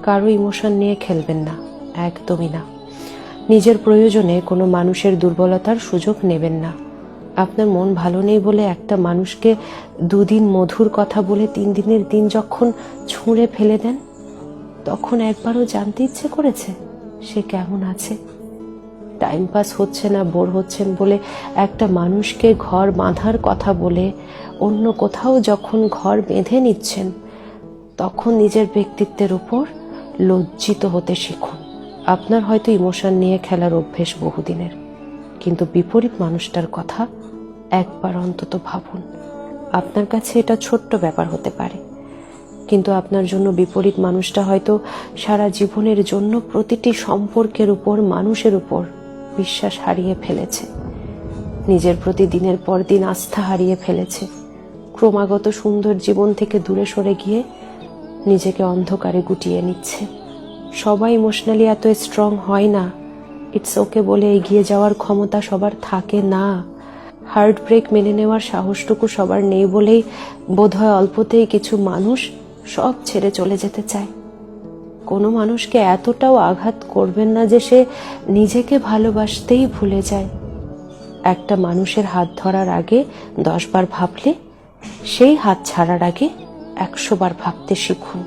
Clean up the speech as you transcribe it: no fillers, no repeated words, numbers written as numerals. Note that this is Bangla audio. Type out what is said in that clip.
কারো ইমোশন নিয়ে খেলবেন না, একদমই না। নিজের প্রয়োজনে কোনো মানুষের দুর্বলতার সুযোগ নেবেন না। আপনার মন ভালো নেই বলে একটা মানুষকে 2 দিন মধুর কথা বলে 3 দিনের দিন যখন ছুঁড়ে ফেলে দেন, তখন একবারও জানতে ইচ্ছে করেছে সে কেমন আছে? টাইম পাস হচ্ছে না, বোর হচ্ছেন বলে একটা মানুষকে ঘর বাঁধার কথা বলে অন্য কোথাও যখন ঘর বেঁধে নিচ্ছেন, তখন নিজের ব্যক্তিত্বের উপর লজ্জিত হতে শিখুন। আপনার হয়তো ইমোশন নিয়ে খেলার অভ্যেস বহুদিনের, কিন্তু বিপরীত মানুষটার কথা একবার অন্তত ভাবুন। আপনার কাছে এটা ছোট্ট ব্যাপার হতে পারে, কিন্তু আপনার জন্য বিপরীত মানুষটা হয়তো সারা জীবনের জন্য প্রতিটি সম্পর্কের উপর, মানুষের উপর বিশ্বাস হারিয়ে ফেলেছে, নিজের প্রতি দিনের পর দিন আস্থা হারিয়ে ফেলেছে, ক্রমাগত সুন্দর জীবন থেকে দূরে সরে গিয়ে নিজেকে অন্ধকারে গুটিয়ে নিচ্ছে। সবাই ইমোশনালি এত স্ট্রং হয় না। ইটস ওকে বলে এগিয়ে যাওয়ার ক্ষমতা সবার থাকে না। হার্ট ব্রেক মেনে নেওয়ার সাহসটুকু সবার নেই বলেই বোধহয় অল্পতেই কিছু মানুষ সব ছেড়ে চলে যেতে চায়। কোনো মানুষকে এতটাও আঘাত করবেন না যে সে নিজেকে ভালোবাসতেই ভুলে যায়। একটা মানুষের হাত ধরার আগে 10 বার ভাবলে সেই হাত ছাড়ার আগে 100 বার ভাবতে শিখুন।